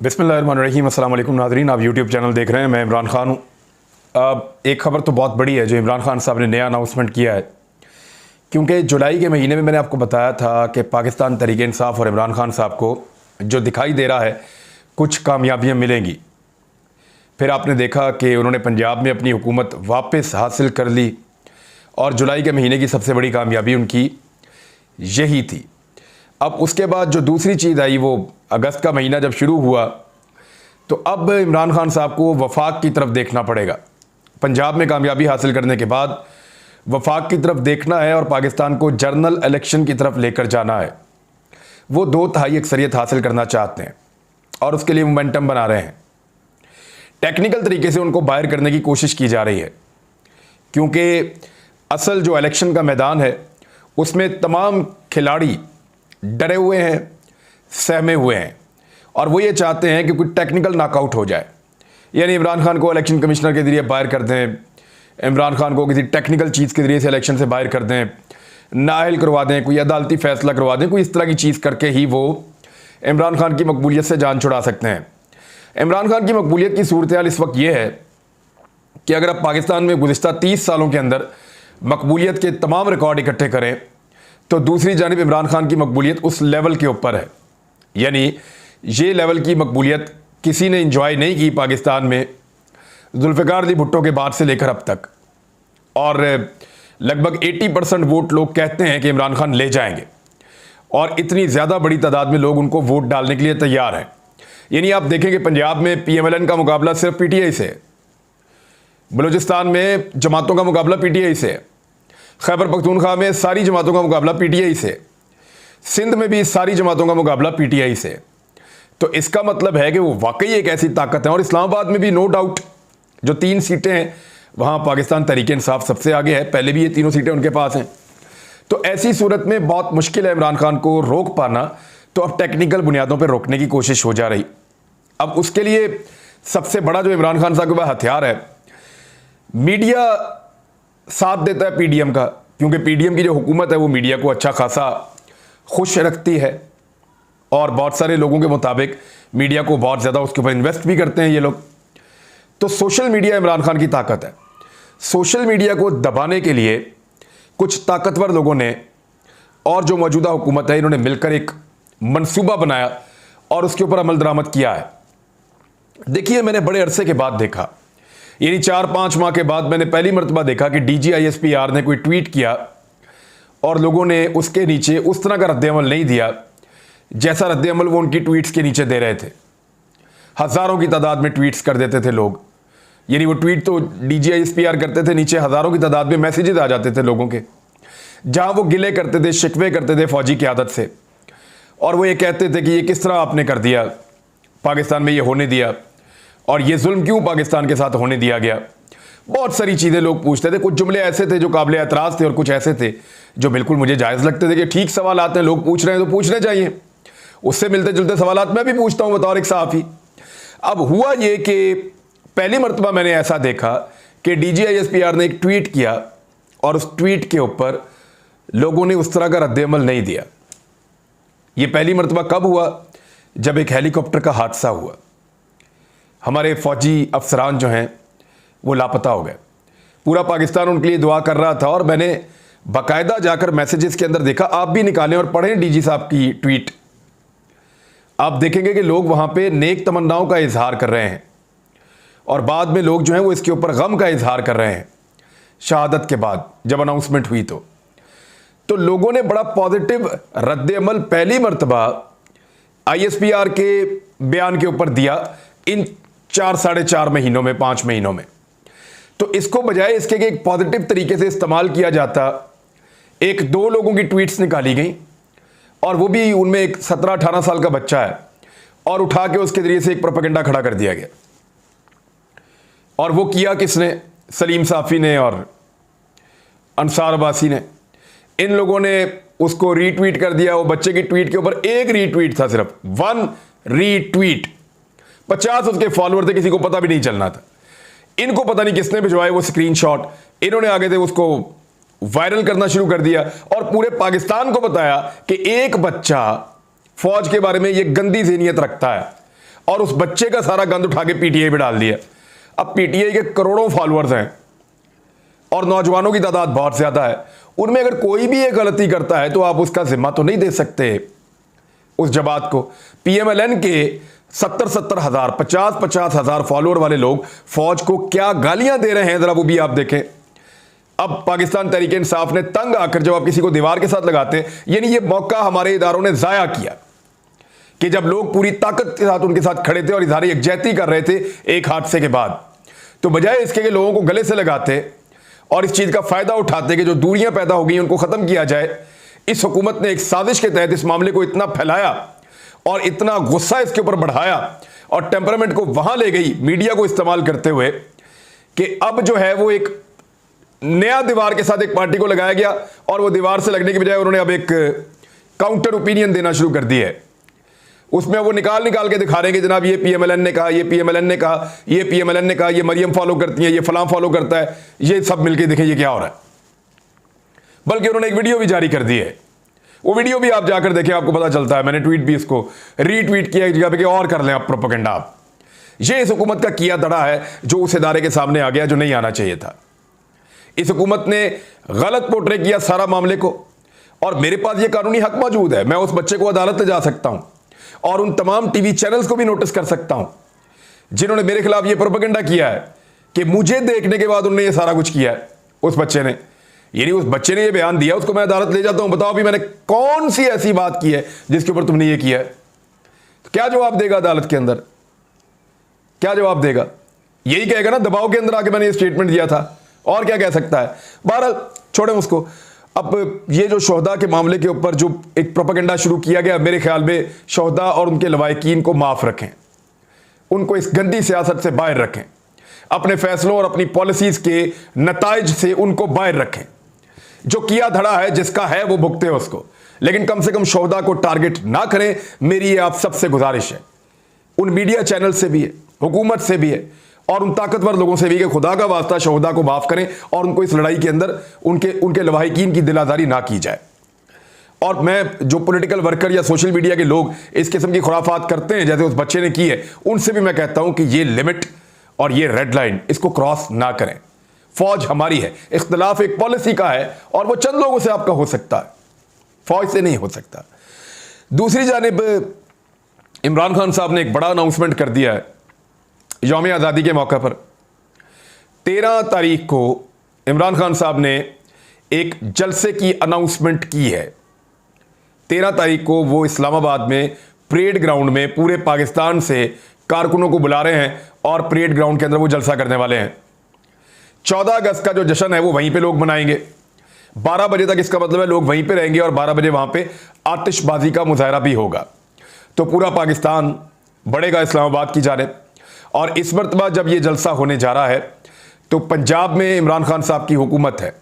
बिस्मिल्लाहिर्रहमानिर्रहीम। अस्सलाम वालेकुम नाज़रीन, आप यूट्यूब चैनल देख रहे हैं। मैं इमरान खान हूँ। एक ख़बर तो बहुत बड़ी है जो इमरान खान साहब ने नया अनाउंसमेंट किया है, क्योंकि जुलाई के महीने में मैंने आपको बताया था कि पाकिस्तान तहरीक इंसाफ और इमरान खान साहब को जो दिखाई दे रहा है कुछ कामयाबियाँ मिलेंगी। फिर आपने देखा कि उन्होंने पंजाब में अपनी हुकूमत वापस हासिल कर ली और जुलाई के महीने की सबसे बड़ी कामयाबी उनकी यही थी। अब उसके बाद जो दूसरी चीज़ आई वो अगस्त का महीना जब शुरू हुआ, तो अब इमरान खान साहब को वफाक की तरफ देखना पड़ेगा। पंजाब में कामयाबी हासिल करने के बाद वफाक की तरफ देखना है और पाकिस्तान को जनरल इलेक्शन की तरफ लेकर जाना है। वो 2/3 अक्सरियत हासिल करना चाहते हैं और उसके लिए मोमेंटम बना रहे हैं। टेक्निकल तरीके से उनको बाहर करने की कोशिश की जा रही है, क्योंकि असल जो इलेक्शन का मैदान है उसमें तमाम खिलाड़ी डरे हुए हैं, सहमे हुए हैं और वो ये चाहते हैं कि कोई टेक्निकल नॉकआउट हो जाए, यानी इमरान खान को इलेक्शन कमिश्नर के ज़रिए बाहर कर दें, इमरान खान को किसी टेक्निकल चीज़ के ज़रिए से इलेक्शन से बाहर कर दें, नाअहल करवा दें, कोई अदालती फ़ैसला करवा दें, कोई इस तरह की चीज़ करके ही वो इमरान खान की मकबूलियत से जान छुड़ा सकते हैं। इमरान खान की मकबूलियत की सूरत हाल इस वक्त ये है कि अगर आप पाकिस्तान में गुज़िश्ता 30 सालों के अंदर मकबूलियत के तमाम रिकॉर्ड इकट्ठे करें तो दूसरी जानिब इमरान खान की मकबूलियत उस लेवल के ऊपर है। यानी ये लेवल की मकबूलियत किसी ने इंजॉय नहीं की पाकिस्तान में जुल्फ़िकार अली भुट्टो के बाद से लेकर अब तक, और लगभग 80% वोट लोग कहते हैं कि इमरान खान ले जाएंगे और इतनी ज़्यादा बड़ी तादाद में लोग उनको वोट डालने के लिए तैयार हैं। यानी आप देखेंगे पंजाब में PMLN का मुकाबला सिर्फ PTI से है, बलूचिस्तान में जमातों का मुकाबला PTI से है, खैबर पख्तूनख्वा में सारी जमातों का मुकाबला PTI से, सिंध में भी सारी जमातों का मुकाबला PTI से। तो इसका मतलब है कि वो वाकई एक ऐसी ताकत है। और इस्लामाबाद में भी नो डाउट जो 3 सीटें हैं वहाँ पाकिस्तान तहरीक इंसाफ सबसे आगे है, पहले भी ये तीनों सीटें उनके पास हैं। तो ऐसी सूरत में बहुत मुश्किल है इमरान खान को रोक पाना, तो अब टेक्निकल बुनियादों पर रोकने की कोशिश हो जा रही। अब उसके लिए सबसे बड़ा जो इमरान खान साहब के पास हथियार है, मीडिया साथ देता है PDM का, क्योंकि PDM की जो हुकूमत है वो मीडिया को अच्छा खासा खुश रखती है और बहुत सारे लोगों के मुताबिक मीडिया को बहुत ज़्यादा उसके ऊपर इन्वेस्ट भी करते हैं ये लोग। तो सोशल मीडिया इमरान खान की ताकत है। सोशल मीडिया को दबाने के लिए कुछ ताकतवर लोगों ने और जो मौजूदा हुकूमत है इन्होंने मिलकर एक मंसूबा बनाया और उसके ऊपर अमल दरामद किया है। देखिए, मैंने बड़े अरसे के बाद देखा, यानी 4-5 माह के बाद मैंने पहली मरतबा देखा कि DG ISPR ने कोई ट्वीट किया और लोगों ने उसके नीचे उस तरह का रद्द-ए-अमल नहीं दिया जैसा रद्द-ए-अमल वो उनकी ट्वीट्स के नीचे दे रहे थे। हज़ारों की तादाद में ट्वीट्स कर देते थे लोग, यानी वो ट्वीट तो DG ISPR करते थे, नीचे हज़ारों की तादाद में मैसेजेस आ जाते थे लोगों के, जहाँ वो गिले करते थे, शिकवे करते थे फ़ौजी की आदत से, और वो ये कहते थे कि ये किस तरह आपने कर दिया, पाकिस्तान में ये होने दिया, और ये जुल्म क्यों पाकिस्तान के साथ होने दिया गया। बहुत सारी चीज़ें लोग पूछते थे। कुछ जुमले ऐसे थे जो काबिल एतराज़ थे और कुछ ऐसे थे जो बिल्कुल मुझे जायज़ लगते थे कि ठीक सवाल आते हैं, लोग पूछ रहे हैं तो पूछने चाहिए। उससे मिलते जुलते सवाल मैं भी पूछता हूँ बतौर एक सहाफ़ी। अब हुआ ये कि पहली मरतबा मैंने ऐसा देखा कि DG ISPR ने एक ट्वीट किया और उस ट्वीट के ऊपर लोगों ने उस तरह का रद्द-ए-अमल नहीं दिया। ये पहली मरतबा कब हुआ? जब एक हेलीकॉप्टर का हादसा हुआ। हमारे फ़ौजी अफसरान जो हैं वो लापता हो गए। पूरा पाकिस्तान उनके लिए दुआ कर रहा था और मैंने बाकायदा जाकर मैसेजेस के अंदर देखा। आप भी निकालें और पढ़ें DG साहब की ट्वीट, आप देखेंगे कि लोग वहाँ पे नेक तमन्नाओं का इजहार कर रहे हैं और बाद में लोग जो हैं वो इसके ऊपर गम का इजहार कर रहे हैं। शहादत के बाद जब अनाउंसमेंट हुई तो लोगों ने बड़ा पॉजिटिव रद्द-ए-अमल पहली मरतबा ISPR के बयान के ऊपर दिया इन 4-4.5 महीनों में, 5 महीनों में। तो इसको बजाय इसके कि एक पॉजिटिव तरीके से इस्तेमाल किया जाता, 1-2 लोगों की ट्वीट्स निकाली गई और वो भी उनमें एक 17-18 साल का बच्चा है और उठा के उसके ज़रिए से एक प्रोपेगेंडा खड़ा कर दिया गया। और वो किया किसने? सलीम साफ़ी ने और अंसार अब्बासी ने। इन लोगों ने उसको रीट्वीट कर दिया। वो बच्चे की ट्वीट के ऊपर एक रीट्वीट था, सिर्फ 1 रीट्वीट, 50 उसके फॉलोअर थे, किसी को पता भी नहीं चलना था। इनको पता नहीं किसने भिजवाए वो स्क्रीनशॉट, इन्होंने आगे से उसको वायरल करना शुरू कर दिया और पूरे पाकिस्तान को बताया कि एक बच्चा फौज के बारे में ये गंदी ज़हनियत रखता है और उस बच्चे का सारा गंद उठा के पीटीआई पे डाल दिया। अब पीटीआई के करोड़ों फॉलोअर्स हैं और नौजवानों की तादाद बहुत ज़्यादा है। उनमें अगर कोई भी एक गलती करता है तो आप उसका जिम्मा तो नहीं दे सकते उस जमात को। पीएमएलएन के 70-70 हज़ार 50-50 हज़ार फॉलोअर वाले लोग फौज को क्या गालियां दे रहे हैं, ज़रा वो भी आप देखें। अब पाकिस्तान तहरीक इंसाफ ने तंग आकर जब आप किसी को दीवार के साथ लगाते हैं, यानी ये मौका हमारे इदारों ने ज़ाया किया कि जब लोग पूरी ताकत के साथ उनके साथ खड़े थे और इजहार यकजहती कर रहे थे एक हादसे के बाद, तो बजाय इसके कि लोगों को गले से लगाते और इस चीज़ का फ़ायदा उठाते कि जो दूरियां पैदा हो गई उनको ख़त्म किया जाए, इस हुकूमत ने एक साजिश के तहत इस मामले को इतना फैलाया और इतना गुस्सा इसके ऊपर बढ़ाया और टेम्परामेंट को वहां ले गई मीडिया को इस्तेमाल करते हुए कि अब जो है वो एक नया दीवार के साथ एक पार्टी को लगाया गया और वो दीवार से लगने के बजाय उन्होंने अब एक काउंटर ओपिनियन देना शुरू कर दिया है। उसमें वो निकाल के दिखा रहे हैं कि जनाब ये पीएमएलएन ने कहा, ये पीएमएलएन ने कहा, ये पीएमएलएन ने कहा, ये मरियम फॉलो करती है, ये फलां फॉलो करता है, ये सब मिलके देखें ये क्या हो रहा है। बल्कि उन्होंने एक वीडियो भी जारी कर दी है, वो वीडियो भी आप जाकर देखें, आपको पता चलता है। मैंने ट्वीट भी इसको रीट्वीट किया एक जगह पे कि और कर लें आप प्रोपेगेंडा। आप ये इस हुकूमत का किया दड़ा है जो उस इदारे के सामने आ गया जो नहीं आना चाहिए था। इस हुकूमत ने गलत पोर्ट्रे किया सारा मामले को और मेरे पास ये कानूनी हक मौजूद है, मैं उस बच्चे को अदालत ले जा सकता हूं और उन तमाम टीवी चैनल्स को भी नोटिस कर सकता हूं जिन्होंने मेरे खिलाफ ये प्रोपेगेंडा किया है कि मुझे देखने के बाद उन्होंने ये सारा कुछ किया है। उस बच्चे ने, यानी उस बच्चे ने ये बयान दिया, उसको मैं अदालत ले जाता हूं, बताओ अभी मैंने कौन सी ऐसी बात की है जिसके ऊपर तुमने ये किया है। तो क्या जवाब देगा अदालत के अंदर, क्या जवाब देगा? यही कहेगा ना दबाव के अंदर आके मैंने ये स्टेटमेंट दिया था, और क्या कह सकता है। बहरहाल छोड़ें उसको। अब ये जो शोहदा के मामले के ऊपर जो एक प्रोपेगेंडा शुरू किया गया, मेरे ख्याल में शोहदा और उनके लवाहिकीन को माफ़ रखें, उनको इस गंदी सियासत से बाहर रखें, अपने फैसलों और अपनी पॉलिसीज के नताइज से उनको बाहर रखें। जो किया धड़ा है, जिसका है वो भुगते उसको, लेकिन कम से कम शोहदा को टारगेट ना करें। मेरी ये आप सबसे गुजारिश है, उन मीडिया चैनल से भी है, हुकूमत से भी है और उन ताकतवर लोगों से भी कि खुदा का वास्ता शोहदा को माफ़ करें और उनको इस लड़ाई के अंदर उनके लवाहिकीन की दिलादारी ना की जाए। और मैं जो पॉलिटिकल वर्कर या सोशल मीडिया के लोग इस किस्म की खुराफात करते हैं जैसे उस बच्चे ने की है, उनसे भी मैं कहता हूं कि ये लिमिट और ये रेड लाइन इसको क्रॉस ना करें। फौज हमारी है, इख्तिलाफ एक पॉलिसी का है और वो चंद लोगों से आपका हो सकता है, फौज से नहीं हो सकता। दूसरी जानिब इमरान खान साहब ने एक बड़ा अनाउंसमेंट कर दिया है यौम आज़ादी के मौके पर। 13 तारीख को इमरान खान साहब ने एक जलसे की अनाउंसमेंट की है। 13 तारीख को वो इस्लामाबाद में परेड ग्राउंड में पूरे पाकिस्तान से कारकुनों को बुला रहे हैं और परेड ग्राउंड के अंदर वो जलसा करने वाले हैं। 14 अगस्त का जो जश्न है वो वहीं पे लोग मनाएंगे। 12 बजे तक इसका मतलब है लोग वहीं पे रहेंगे और 12 बजे वहां पे आतिशबाजी का मुजाहरा भी होगा। तो पूरा पाकिस्तान बढ़ेगा इस्लामाबाद की जानिब। और इस मरतबा जब ये जलसा होने जा रहा है तो पंजाब में इमरान खान साहब की हुकूमत है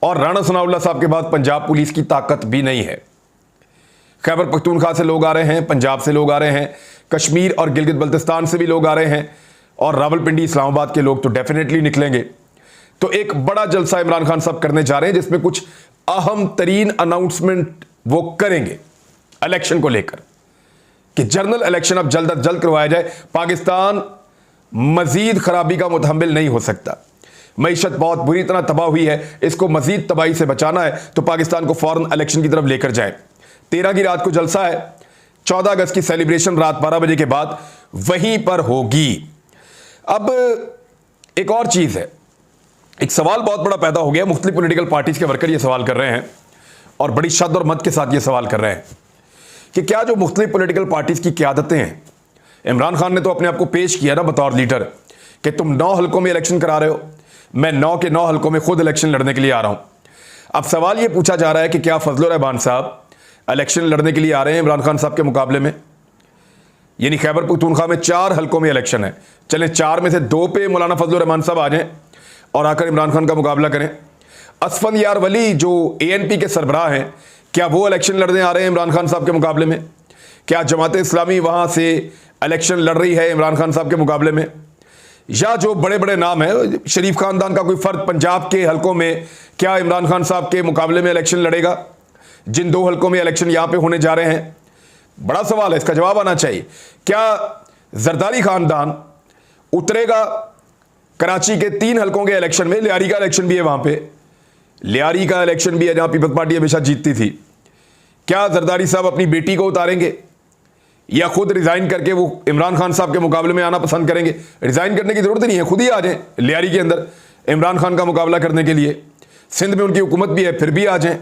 और राणा सनाउल्लाह साहब के बाद पंजाब पुलिस की ताकत भी नहीं है। खैबर पख्तूनख्वा से लोग आ रहे हैं, पंजाब से लोग आ रहे हैं, कश्मीर और गिलगित बल्तिस्तान से भी लोग आ रहे हैं और रावलपिंडी इस्लामाबाद के लोग तो डेफिनेटली निकलेंगे। तो एक बड़ा जलसा इमरान खान साहब करने जा रहे हैं जिसमें कुछ अहम तरीन अनाउंसमेंट वो करेंगे इलेक्शन को लेकर कि जनरल इलेक्शन अब जल्द अज जल्द करवाया जाए। पाकिस्तान मजीद खराबी का मुतहम्मिल नहीं हो सकता। मईशत बहुत बुरी तरह तबाह हुई है, इसको मजीद तबाही से बचाना है तो पाकिस्तान को फौरन इलेक्शन की तरफ लेकर जाए। 13 की रात को जलसा है, 14 अगस्त की सेलिब्रेशन रात 12 बजे के बाद वहीं पर होगी। अब एक और चीज़ है, एक सवाल बहुत बड़ा पैदा हो गया, मुख्तलिफ पॉलिटिकल पार्टीज के वर्कर ये सवाल कर रहे हैं और बड़ी शद्द और मद के साथ ये सवाल कर रहे हैं कि क्या जो मुख्तलिफ पॉलिटिकल पार्टीज की क़यादतें हैं, इमरान खान ने तो अपने आप को पेश किया ना बतौर लीडर कि तुम 9 हल्कों में इलेक्शन करा रहे हो, मैं 9 के 9 हल्कों में खुद इलेक्शन लड़ने के लिए आ रहा हूं। अब सवाल ये पूछा जा रहा है कि क्या फजलुर रहमान साहब इलेक्शन लड़ने के लिए आ रहे हैं इमरान खान साहब के मुकाबले में? यानी खैबर पख्तूनख्वा में 4 हल्कों में इलेक्शन है, चले 4 में से 2 पे मौलाना फजलुर रहमान साहब आ जाएं और आकर इमरान खान का मुकाबला करें। असफंदयार वली जो ANP के सरबराह हैं, क्या वो इलेक्शन लड़ने आ रहे हैं इमरान खान साहब के मुकाबले में? क्या जमात इस्लामी वहाँ से इलेक्शन लड़ रही है इमरान खान साहब के मुकाबले में? या जो बड़े बड़े नाम हैं, शरीफ खानदान का कोई फ़र्द पंजाब के हलकों में क्या इमरान खान साहब के मुकाबले में इलेक्शन लड़ेगा? जिन 2 हलकों में इलेक्शन यहाँ पे होने जा रहे हैं, बड़ा सवाल है, इसका जवाब आना चाहिए। क्या जरदारी खानदान उतरेगा कराची के 3 हलकों के इलेक्शन में। लियारी का इलेक्शन भी है, वहां पे लियारी का इलेक्शन भी है जहां पीपल्स पार्टी हमेशा जीतती थी। क्या जरदारी साहब अपनी बेटी को उतारेंगे या खुद रिजाइन करके वो इमरान खान साहब के मुकाबले में आना पसंद करेंगे? रिजाइन करने की जरूरत नहीं है, खुद ही आ जाएं लियारी के अंदर इमरान खान का मुकाबला करने के लिए। सिंध में उनकी हुकूमत भी है, फिर भी आ जाएं।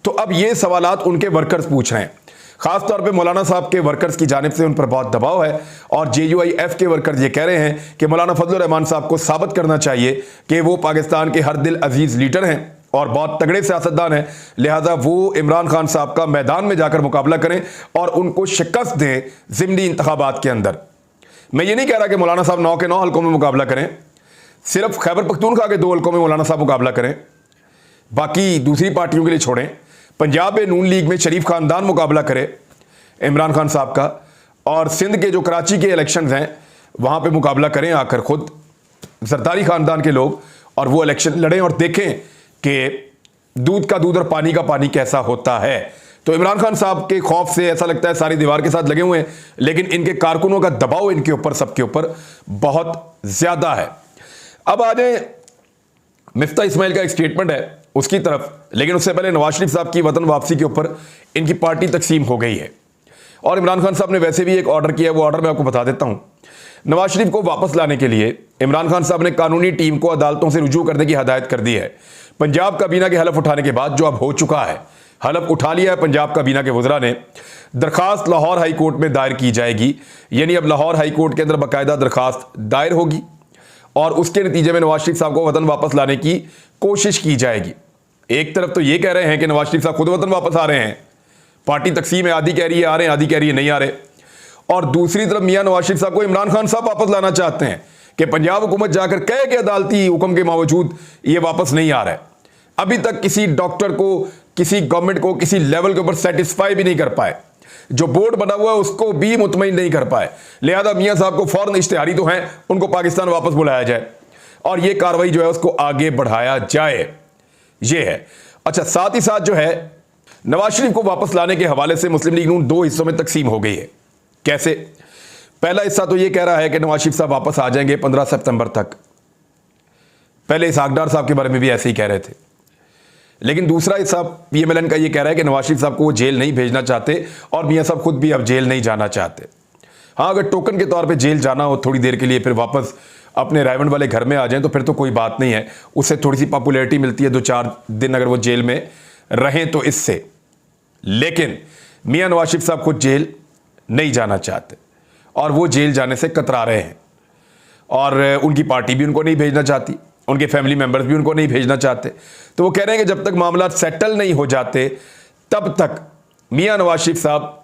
तो अब ये सवालात उनके वर्कर्स पूछ रहे हैं, खासतौर पे मौलाना साहब के वर्कर्स की जानिब से उन पर बहुत दबाव है। और JUIF के वर्कर्स ये कह रहे हैं कि मौलाना फजलुर रहमान साहब को साबित करना चाहिए कि वो पाकिस्तान के हर दिल अजीज लीडर हैं और बहुत तगड़े सियासतदान हैं, लिहाजा वो इमरान खान साहब का मैदान में जाकर मुकाबला करें और उनको शिकस्त दें ज़िमनी इंतखाबात के अंदर। मैं ये नहीं कह रहा कि मौलाना साहब 9 के 9 हलकों में मुकाबला करें, सिर्फ खैबर पख्तूनख्वा के 2 हलकों में मौलाना साहब मुकाबला करें, बाकी दूसरी पार्टियों के लिए छोड़ें। पंजाब में नून लीग में शरीफ खानदान मुकाबला करे इमरान खान साहब का, और सिंध के जो कराची के इलेक्शंस हैं वहाँ पे मुकाबला करें आकर खुद जरदारी खानदान के लोग, और वो इलेक्शन लड़ें और देखें कि दूध का दूध और पानी का पानी कैसा होता है। तो इमरान खान साहब के खौफ से ऐसा लगता है सारी दीवार के साथ लगे हुए हैं, लेकिन इनके कारकुनों का दबाव इनके ऊपर, सबके ऊपर बहुत ज़्यादा है। अब आ जाए मिफ्ता इस्माइल का एक स्टेटमेंट है उसकी तरफ, लेकिन उससे पहले नवाज शरीफ साहब की वतन वापसी के ऊपर इनकी पार्टी तकसीम हो गई है और इमरान खान साहब ने वैसे भी एक ऑर्डर किया है। वो ऑर्डर मैं आपको बता देता हूं। नवाज शरीफ को वापस लाने के लिए इमरान खान साहब ने कानूनी टीम को अदालतों से रुजू करने की हदायत कर दी है। पंजाब काबीना के हलफ उठाने के बाद, जो अब हो चुका है, हलफ उठा लिया है पंजाब काबीना के वज़रा ने, दरखास्त लाहौर हाई कोर्ट में दायर की जाएगी। यानी अब लाहौर हाई कोर्ट के अंदर बाकायदा दरखास्त दायर होगी और उसके नतीजे में नवाज शरीफ साहब को वतन वापस लाने की कोशिश की जाएगी। एक तरफ तो ये कह रहे हैं कि नवाज शरीफ साहब खुद वतन वापस आ रहे हैं, पार्टी तकसीम है, आधी कह रही है आ रहे हैं, आधी कह रही है नहीं आ रहे, और दूसरी तरफ मियां नवाज शरीफ साहब को इमरान खान साहब वापस लाना चाहते हैं कि पंजाब हुकूमत जाकर कहे कि अदालती हुक्म के बावजूद ये वापस नहीं आ रहा है। अभी तक किसी डॉक्टर को, किसी गवर्नमेंट को किसी लेवल के ऊपर सेटिस्फाई भी नहीं कर पाए, जो बोर्ड बना हुआ है उसको भी मुतमईन नहीं कर पाए। लिहाजा मियां साहब को फौरन इश्तिहारी तो हैं, उनको पाकिस्तान वापस बुलाया जाए और ये कार्रवाई जो है उसको आगे बढ़ाया जाए, ये है। अच्छा, साथ ही साथ जो है नवाज शरीफ को वापस लाने के हवाले से मुस्लिम लीग नून 2 हिस्सों में तकसीम हो गई है। कैसे? पहला हिस्सा तो ये कह रहा है कि नवाज शरीफ साहब वापस आ जाएंगे 15 सितंबर तक। पहले इसहाक डार साहब के बारे में भी ऐसे ही कह रहे थे, लेकिन दूसरा हिस्सा PMLN का ये कह रहा है कि नवाज शरीफ साहब को वो जेल नहीं भेजना चाहते और मियां साहब खुद भी अब जेल नहीं जाना चाहते। हाँ, अगर टोकन के तौर पे जेल जाना हो थोड़ी देर के लिए, फिर वापस अपने रायवंड वाले घर में आ जाएं तो फिर तो कोई बात नहीं है, उससे थोड़ी सी पॉपुलैरिटी मिलती है 2-4 दिन अगर वो जेल में रहें तो इससे। लेकिन मियां नवाज शरीफ साहब खुद जेल नहीं जाना चाहते और वो जेल जाने से कतरा रहे हैं और उनकी पार्टी भी उनको नहीं भेजना चाहती, उनके फैमिली मेंबर्स भी उनको नहीं भेजना चाहते। तो वो कह रहे हैं कि जब तक मामला सेटल नहीं हो जाते तब तक मियां नवाज शरीफ साहब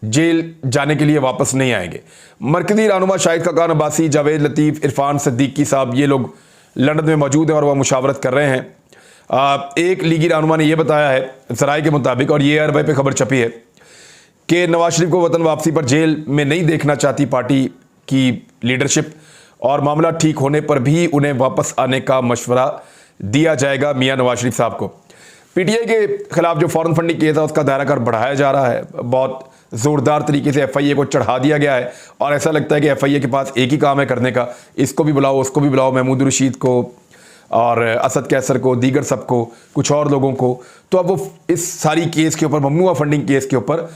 जेल जाने के लिए वापस नहीं आएंगे। मरकजी रहनुमा शाहिद खाकान अब्बासी, जावेद लतीफ़, इरफान सिद्दीकी साहब, ये लोग लंदन में मौजूद हैं और वह मुशावरत कर रहे हैं। एक लीगी रहनुमा ने यह बताया है ज़राए के मुताबिक, और ये ARY पे खबर छपी है, कि नवाज शरीफ को वतन वापसी पर जेल में नहीं देखना चाहती पार्टी की लीडरशिप और मामला ठीक होने पर भी उन्हें वापस आने का मशवरा दिया जाएगा मियां नवाज शरीफ साहब को। PTI के खिलाफ जो फॉरेन फंडिंग केस है उसका दायरा कार बढ़ाया जा रहा है, बहुत ज़ोरदार तरीके से FIA को चढ़ा दिया गया है और ऐसा लगता है कि FIA के पास एक ही काम है करने का, इसको भी बुलाओ उसको भी बुलाओ, महमूद रशीद को और असद कैसर को, दीगर सबको, कुछ और लोगों को। तो अब वो इस सारी केस के ऊपर, ममनुआ फंडिंग केस के ऊपर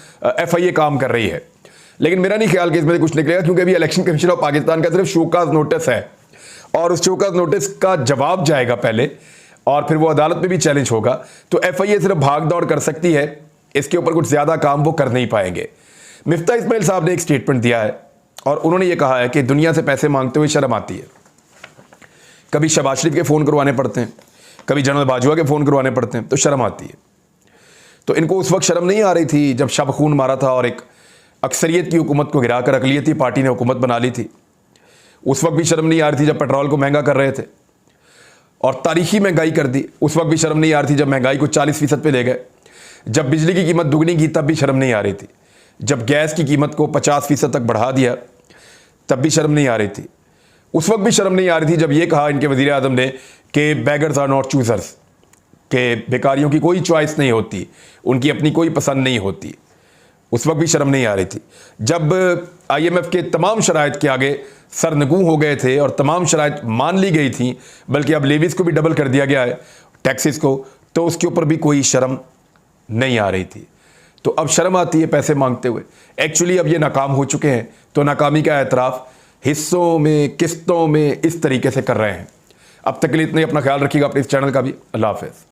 FIA काम कर रही है। लेकिन मेरा नहीं ख्याल कि इसमें कुछ निकलेगा, क्योंकि अभी इलेक्शन कमीशन ऑफ पाकिस्तान का सिर्फ शोकाज नोटिस है और उस शोकाज नोटिस का जवाब जाएगा पहले और फिर वो अदालत में भी चैलेंज होगा। तो FIA सिर्फ भाग दौड़ कर सकती है, इसके ऊपर कुछ ज़्यादा काम वो कर नहीं पाएंगे। मिफ्ता इस्माइल साहब ने एक स्टेटमेंट दिया है और उन्होंने ये कहा है कि दुनिया से पैसे मांगते हुए शर्म आती है। कभी शहबाज शरीफ के फ़ोन करवाने पड़ते हैं, कभी जनरल बाजवा के फ़ोन करवाने पड़ते हैं, तो शर्म आती है। तो इनको उस वक्त शर्म नहीं आ रही थी जब शब खून मारा था और एक अक्सरियत की हुकूमत को गिराकर अकलियती पार्टी ने हुकूमत बना ली थी। उस वक्त भी शर्म नहीं आ रही थी जब पेट्रोल को महंगा कर रहे थे और तारीखी महंगाई कर दी। उस वक्त भी शर्म नहीं आ रही थी जब महंगाई को 40% पे ले गए। जब बिजली की कीमत दुगनी की तब भी शर्म नहीं आ रही थी। जब गैस की कीमत को 50% तक बढ़ा दिया तब भी शर्म नहीं आ रही थी। उस वक्त भी शर्म नहीं आ रही थी जब ये कहा इनके वज़ीर आज़म ने कि बेगर्स आर नॉट चूज़र्स, के बेकारियों की कोई चॉइस नहीं होती, उनकी अपनी कोई पसंद नहीं होती। उस वक्त भी शर्म नहीं आ रही थी। जब IMF के तमाम शराइत के आगे सरनगू हो गए थे और तमाम शराइत मान ली गई थी, बल्कि अब लेवीज को भी डबल कर दिया गया है, टैक्सेस को, तो उसके ऊपर भी कोई शर्म नहीं आ रही थी। तो अब शर्म आती है पैसे मांगते हुए। एक्चुअली अब ये नाकाम हो चुके हैं, तो नाकामी का एतराफ़ हिस्सों में, किस्तों में इस तरीके से कर रहे हैं। अब तक के लिए इतने, अपना ख्याल रखिएगा, अपने इस चैनल का भी। अल्लाह हाफ़िज़।